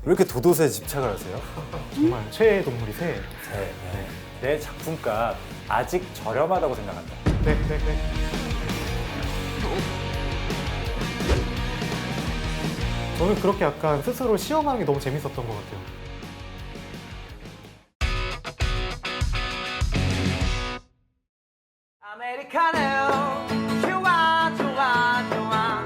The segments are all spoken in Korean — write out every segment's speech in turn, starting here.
왜 이렇게 도도새에 집착을 하세요? 정말 최애 동물이 새. 네. 내 작품값 아직 저렴하다고 생각한다. 네. 저는 그렇게 약간 스스로 시험하는 게 너무 재밌었던 것 같아요. 아메리카노 좋아 좋아 좋아.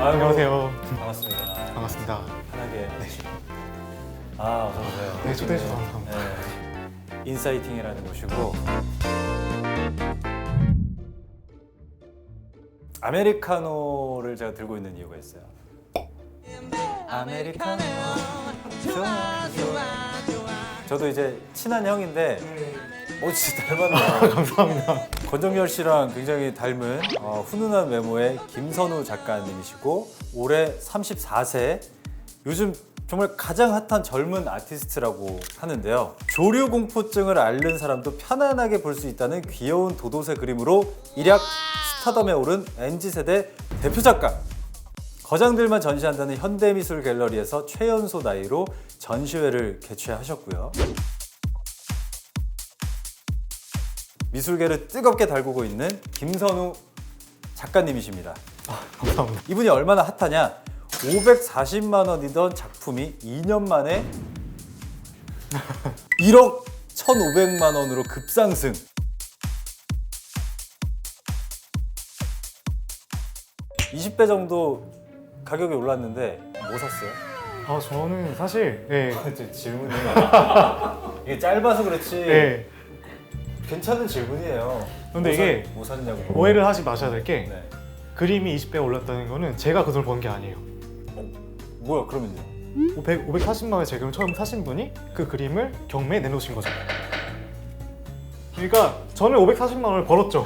안녕하세요. 반갑습니다. 반갑습니다. 편하게. 어서 오세요. 네, 초대해 주셔서 감사합니다. 네. 인사이팅이라는 곳이고 아메리카노를 제가 들고 있는 이유가 있어요. 아메리카노 좋아 좋아. 저도 이제 친한 형인데 진짜 닮았네요. 감사합니다. 권정열 씨랑 굉장히 닮은 훈훈한 외모의 김선우 작가님이시고 올해 34세, 요즘 정말 가장 핫한 젊은 아티스트라고 하는데요. 조류공포증을 앓는 사람도 편안하게 볼 수 있다는 귀여운 도도새 그림으로 일약 스타덤에 오른 MZ세대 대표 작가. 거장들만 전시한다는 현대미술 갤러리에서 최연소 나이로 전시회를 개최하셨고요. 미술계를 뜨겁게 달구고 있는 김선우 작가님이십니다. 감사합니다. 이분이 얼마나 핫하냐? 540만 원이던 작품이 2년 만에 1억 1,500만 원으로 급상승. (20배) 정도 가격이 올랐는데 뭐 샀어요? 저는 사실 질문이 이게 짧아서 그렇지 괜찮은 질문이에요. 근데 이게 뭐 샀냐고. 오해를 하지 마셔야 될 게 네. 그림이 20배 올랐다는 거는 제가 그 돈을 번 게 아니에요. 뭐야 그러면요? 540만 원에 제 그림 처음 사신 분이 그 그림을 경매에 내놓으신 거죠. 그러니까 저는 540만 원을 벌었죠.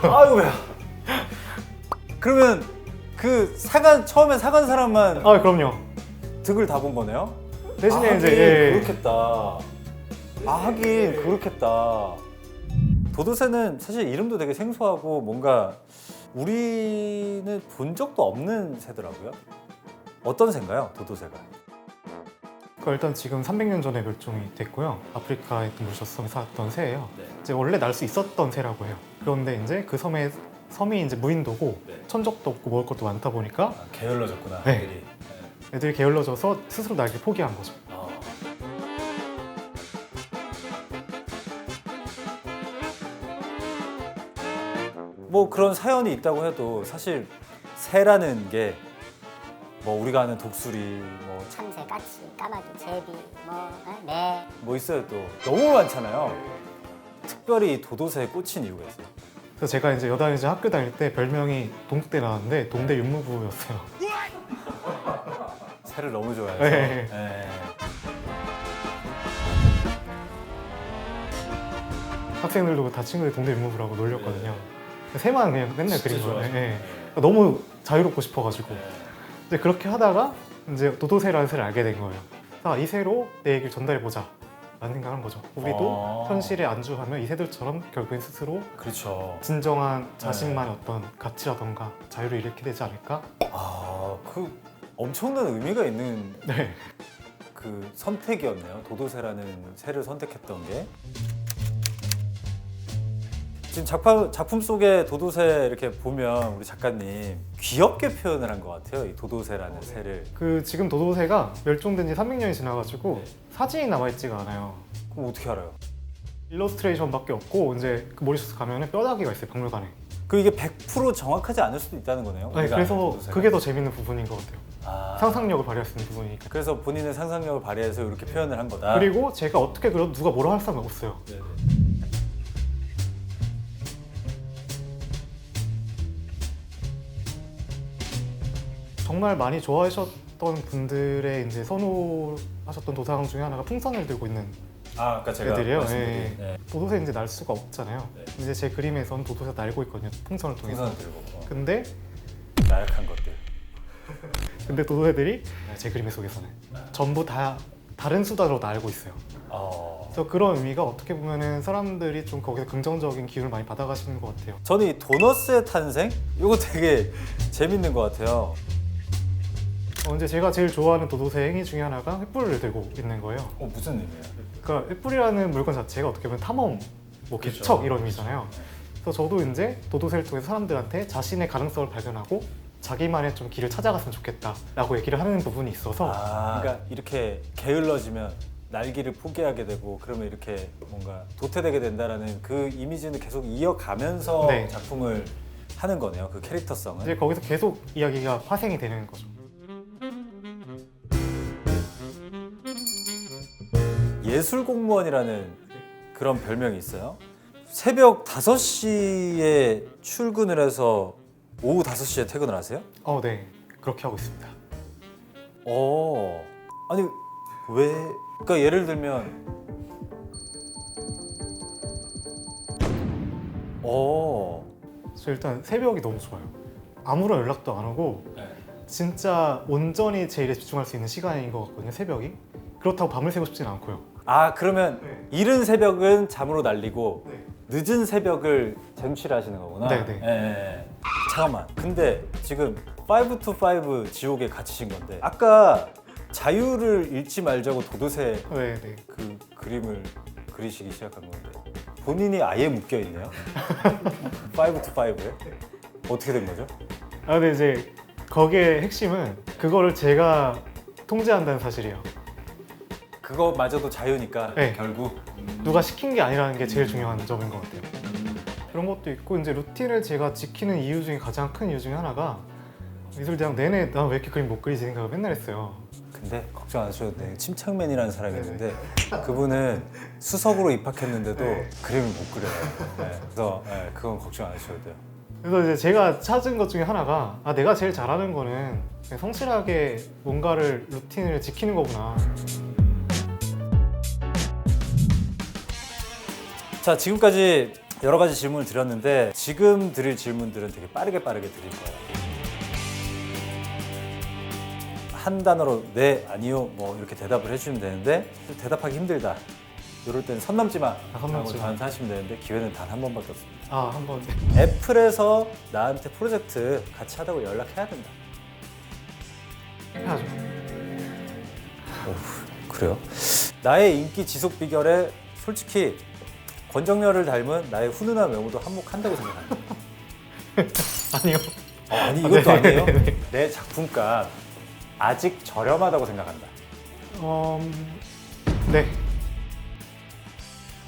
아이고야. 그러면 그 처음에 사간 사람만 그럼요. 득을 다 본 거네요? 대신에 하긴 이제 그렇겠다. 하긴 그렇겠다. 도도새는 사실 이름도 되게 생소하고 뭔가 우리는 본 적도 없는 새더라고요. 어떤 새인가요, 도도새가? 일단 지금 300년 전에 멸종이 됐고요. 아프리카에 물속섬에 살았던 새예요. 네. 이제 원래 날 수 있었던 새라고 해요. 그런데 이제 그 섬이 이제 무인도고 네. 천적도 없고 먹을 것도 많다 보니까 게을러졌구나. 네. 애들이. 애들이 게을러져서 스스로 날개를 포기한 거죠. 뭐 그런 사연이 있다고 해도 사실 새라는 게 뭐 우리가 아는 독수리 참새, 까치, 까마귀, 제비, 매. 뭐 있어요 또 너무 많잖아요. 특별히 도도새에 꽂힌 이유가 있어요. 그래서 제가 이제 여단이제 학교 다닐 때 별명이 동대 나왔는데 동대 윤무부였어요. 새를 너무 좋아해서. 네. 네. 학생들도 다 친구들이 동대 윤무부라고 놀렸거든요. 새만 그냥 맨날 그린 진짜 거예요. 좋아하시네. 네. 너무 자유롭고 싶어가지고 이제 그렇게 하다가 이제 도도새라는 새를 알게 된 거예요. 이 새로 내 얘기를 전달해보자 라는 생각을 한 거죠. 우리도 현실에 안주하면 이 새들처럼 결국엔 스스로 그렇죠. 진정한 자신만의 어떤 가치라던가 자유를 잃게 되지 않을까? 그 엄청난 의미가 있는 네. 그 선택이었네요. 도도새라는 새를 선택했던 게. 지금 작품 속에 도도새 이렇게 보면 우리 작가님 귀엽게 표현을 한 것 같아요. 이 도도새라는 새를. 지금 도도새가 멸종된 지 300년이 지나가지고 네. 사진이 남아있지가 않아요. 그럼 어떻게 알아요? 일러스트레이션밖에 없고 이제 그 모리셔스 가면은 뼈다귀가 있어요, 박물관에. 이게 100% 정확하지 않을 수도 있다는 거네요. 네, 우리가 그래서 아는 도도새가. 그게 더 재밌는 부분인 것 같아요. 상상력을 발휘할 수 있는 부분이니까. 그래서 본인의 상상력을 발휘해서 이렇게 표현을 한 거다. 그리고 제가 어떻게 그려도 누가 뭐라 할 사람이 없어요. 네네. 정말 많이 좋아하셨던 분들의 이제 선호하셨던 도사강 중에 하나가 풍선을 들고 있는 아까 제가 애들이에요. 말씀드린 네. 도도새 이제 날 수가 없잖아요. 네. 이제 제 그림에서는 도도새 날고 있거든요. 풍선을 통해서. 풍선을 들고 근데 나약한 것들. 도도새들이 제 그림 속에서는 전부 다 다른 수다로 알고 있어요. 어. 그래서 그런 의미가 어떻게 보면은 사람들이 좀 거기서 긍정적인 기운을 많이 받아가시는 것 같아요. 저는 이 도너스의 탄생? 이거 되게 재밌는 것 같아요. 이제 제가 제일 좋아하는 도도새 행위 중에 하나가 횃불을 들고 있는 거예요. 무슨 의미예요? 그러니까 횃불이라는 물건 자체가 어떻게 보면 탐험, 뭐 개척 이런 의미잖아요. 그래서 저도 이제 도도새를 통해서 사람들한테 자신의 가능성을 발견하고 자기만의 좀 길을 찾아갔으면 좋겠다라고 얘기를 하는 부분이 있어서 그러니까 이렇게 게을러지면 날기를 포기하게 되고 그러면 이렇게 뭔가 도태되게 된다라는 그 이미지는 계속 이어가면서 네. 작품을 하는 거네요. 그 캐릭터성은. 이제 거기서 계속 이야기가 파생이 되는 거죠. 예술 공무원이라는 그런 별명이 있어요. 새벽 5시에 출근을 해서 오후 5시에 퇴근을 하세요? 네. 그렇게 하고 있습니다. 아니 왜? 그러니까 예를 들면 저 일단 새벽이 너무 좋아요. 아무런 연락도 안 오고 진짜 온전히 제 일에 집중할 수 있는 시간인 것 같거든요, 새벽이. 그렇다고 밤을 새고 싶진 않고요. 그러면 이른 새벽은 잠으로 날리고 늦은 새벽을 쟁취하시는 거구나. 네네. 예. 잠깐만. 근데 지금 5 to 5 지옥에 갇히신 건데 아까 자유를 잃지 말자고 도도새 네네. 그 그림을 그리시기 시작한 건데 본인이 아예 묶여 있네요. 5 to 5에 어떻게 된 거죠? 근데 이제 거기에 핵심은 그거를 제가 통제한다는 사실이에요. 그거마저도 자유니까 네. 결국 누가 시킨 게 아니라는 게 제일 중요한 점인 것 같아요. 그런 것도 있고 이제 루틴을 제가 지키는 이유 중에 가장 큰 이유 중에 하나가 미술대학 내내 난 왜 이렇게 그림 못 그리지 생각을 맨날 했어요. 근데 걱정 안 하셔도 돼요. 침착맨이라는 사람이 있는데 그분은 수석으로 입학했는데도 네. 그림을 못 그려요. 그래서 그건 걱정 안 하셔도 돼요. 그래서 이제 제가 찾은 것 중에 하나가 내가 제일 잘하는 거는 그냥 성실하게 뭔가를 루틴을 지키는 거구나. 자, 지금까지 여러 가지 질문을 드렸는데 지금 드릴 질문들은 되게 빠르게 드릴 거예요. 한 단어로 네, 아니요, 뭐 이렇게 대답을 해주시면 되는데 대답하기 힘들다. 이럴 때는 선 넘지 마. 선 넘지 마. 저한테 하시면 되는데 기회는 단 한 번밖에 없습니다. 한번 애플에서 나한테 프로젝트 같이 하다고 연락해야 된다. 해야죠. 그래요? 나의 인기 지속 비결에 솔직히 권정열을 닮은 나의 훈훈한 외모도 한몫한다고 생각합니다. 아니요. 아니 이것도 네. 아니에요. 내 작품값 아직 저렴하다고 생각한다. 네.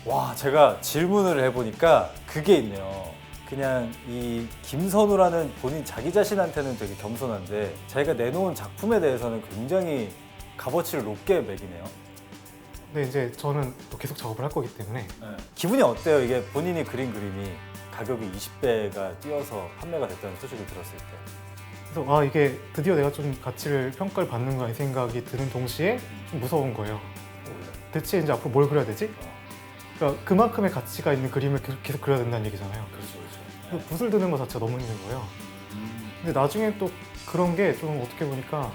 와, 제가 질문을 해보니까 그게 있네요. 그냥 이 김선우라는 본인 자기 자신한테는 되게 겸손한데 자기가 내놓은 작품에 대해서는 굉장히 값어치를 높게 매기네요. 근데 이제 저는 또 계속 작업을 할 거기 때문에 기분이 어때요? 이게 본인이 그린 그림이 가격이 20배가 뛰어서 판매가 됐다는 소식을 들었을 때. 그래서 이게 드디어 내가 좀 가치를 평가를 받는가 이 생각이 드는 동시에 좀 무서운 거예요. 대체 이제 앞으로 뭘 그려야 되지? 그러니까 그만큼의 가치가 있는 그림을 계속 그려야 된다는 얘기잖아요. 그렇죠. 붓을 드는 것 자체가 너무 힘든 거예요. 근데 나중에 또 그런 게 좀 어떻게 보니까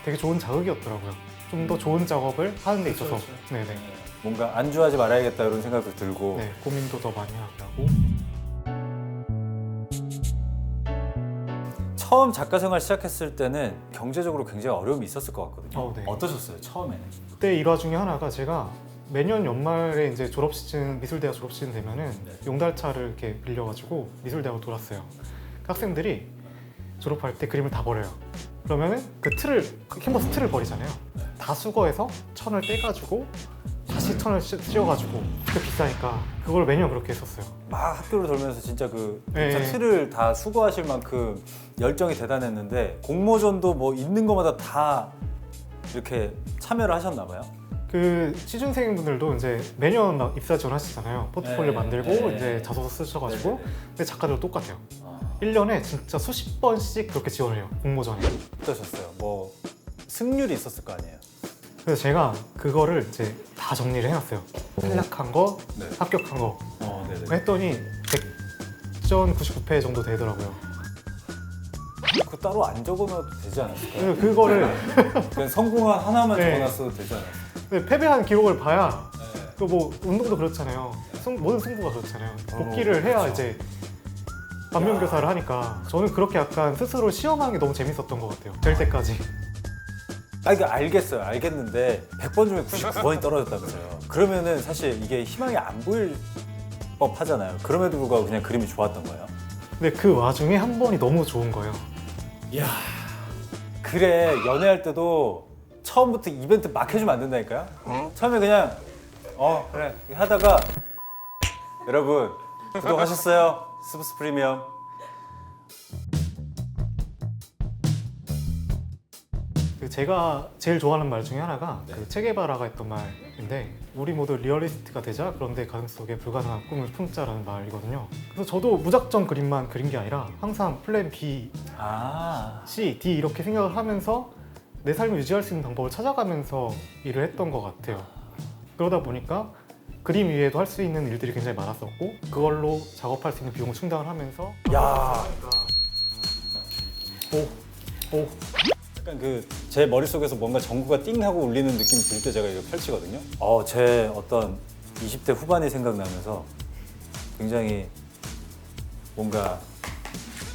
되게 좋은 자극이었더라고요. 좀 더 좋은 작업을 하는 데 있어서 네네. 뭔가 안주하지 말아야겠다 이런 생각도 들고. 네, 고민도 더 많이 하게 하고. 처음 작가 생활 시작했을 때는 경제적으로 굉장히 어려움이 있었을 것 같거든요. 네. 어떠셨어요, 처음에는? 그때 일화 중에 하나가 제가 매년 연말에 이제 졸업 시즌 미술대학 졸업 시즌 되면은 용달차를 이렇게 빌려가지고 미술대학을 돌았어요. 학생들이 졸업할 때 그림을 다 버려요. 그러면은 그 캔버스 틀을 버리잖아요. 다 수거해서 천을 떼가지고 다시 천을 씌워가지고 그 비싸니까 그걸 매년 그렇게 했었어요. 막 학교를 돌면서 진짜 그 네. 틀을 다 수거하실 만큼 열정이 대단했는데 공모전도 뭐 있는 것마다 다 이렇게 참여를 하셨나 봐요. 그 취준생분들도 이제 매년 막 입사 지원하시잖아요. 포트폴리오 네. 만들고 네. 이제 자소서 쓰셔가지고 네. 근데 작가들도 똑같아요. 1년에 진짜 수십 번씩 그렇게 지원을 해요. 공모전에. 어떠셨어요? 뭐 승률이 있었을 거 아니에요? 그래서 제가 그거를 이제 다 정리를 해놨어요. 탈락한 거, 네. 합격한 거 네네. 했더니 100점 99패 정도 되더라고요. 그거 따로 안 적어놔도 되지 않았을까요? 그래서 그거를 그냥 성공한 하나만 네. 적어놨어도 되지 않았을까요? 근데 패배한 기록을 봐야 그 뭐 운동도 그렇잖아요. 모든 승부가 그렇잖아요. 복귀를 해야 그렇죠. 이제 반면교사를 하니까 저는 그렇게 약간 스스로 시험하는 게 너무 재밌었던 것 같아요. 될 때까지. 아, 이거 알겠어요. 알겠는데 100번 중에 99번이 떨어졌다면서요. 그러면은 사실 이게 희망이 안 보일 법 하잖아요. 그럼에도 불구하고 그냥 그림이 좋았던 거예요. 근데 그 와중에 한 번이 너무 좋은 거예요. 이야. 그래, 연애할 때도 처음부터 이벤트 막 해주면 안 된다니까요? 처음에 그냥 그래 하다가 여러분 구독하셨어요? 스브스 프리미엄. 그 제가 제일 좋아하는 말 중에 하나가 그 체게바라가 했던 말인데 우리 모두 리얼리스트가 되자 그런데 가슴속에 불가능한 꿈을 품자라는 말이거든요. 그래서 저도 무작정 그림만 그린 게 아니라 항상 플랜 B, C, D 이렇게 생각을 하면서 내 삶을 유지할 수 있는 방법을 찾아가면서 일을 했던 것 같아요. 그러다 보니까 그림 위에도 할 수 있는 일들이 굉장히 많았었고 그걸로 작업할 수 있는 비용을 충당을 하면서 야, 오 약간 그 제 머릿속에서 뭔가 전구가 띵 하고 울리는 느낌이 들 때 제가 이거 펼치거든요. 제 어떤 20대 후반이 생각나면서 굉장히 뭔가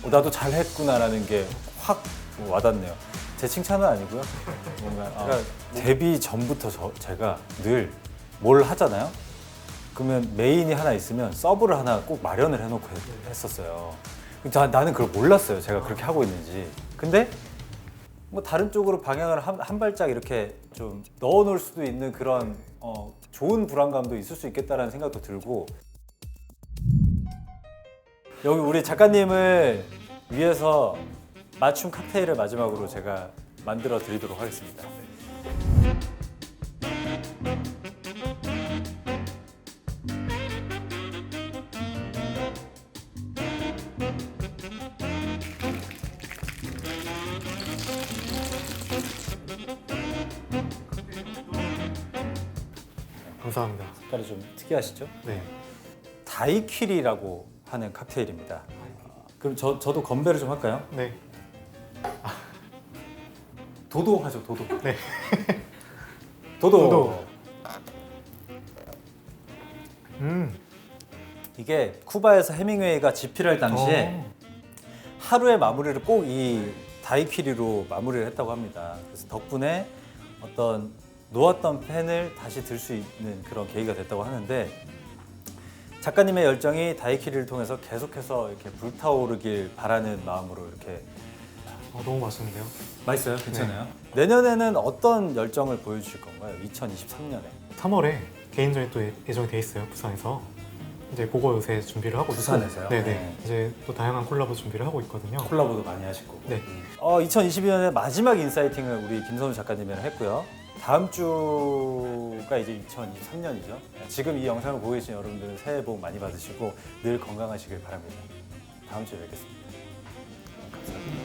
나도 잘했구나라는 게 확 와닿네요. 제 칭찬은 아니고요. 뭔가 그러니까 데뷔 전부터 제가 늘 뭘 하잖아요. 그러면 메인이 하나 있으면 서브를 하나 꼭 마련을 해놓고 했었어요. 나는 그걸 몰랐어요. 제가 그렇게 하고 있는지. 근데 뭐 다른 쪽으로 방향을 한 발짝 이렇게 좀 넣어놓을 수도 있는 그런 좋은 불안감도 있을 수 있겠다라는 생각도 들고 여기 우리 작가님을 위해서 맞춤 칵테일을 마지막으로 제가 만들어 드리도록 하겠습니다. 감사합니다. 색깔이 좀 특이하시죠? 네. 다이퀴리라고 하는 칵테일입니다. 그럼 저도 건배를 좀 할까요? 네. 도도 하죠, 도도. 네. 도도. 이게 쿠바에서 해밍웨이가 집필할 당시에 하루의 마무리를 꼭 이 다이퀴리로 마무리를 했다고 합니다. 그래서 덕분에 어떤 놓았던 펜을 다시 들 수 있는 그런 계기가 됐다고 하는데 작가님의 열정이 다이퀴리를 통해서 계속해서 이렇게 불타오르길 바라는 마음으로 이렇게 너무 맛있는데요. 맛있어요? 괜찮아요? 내년에는 어떤 열정을 보여주실 건가요? 2023년에 3월에 개인전이 또 예정이 돼 있어요. 부산에서. 이제 그거 요새 준비를 하고 있고. 부산에서요? 네네. 네. 이제 또 다양한 콜라보 준비를 하고 있거든요. 콜라보도 많이 하실 거고. 네. 2022년에 마지막 인사이팅을 우리 김선우 작가님이랑 했고요. 다음 주가 이제 2023년이죠. 지금 이 영상을 보고 계신 여러분들은 새해 복 많이 받으시고 늘 건강하시길 바랍니다. 다음 주에 뵙겠습니다. 감사합니다.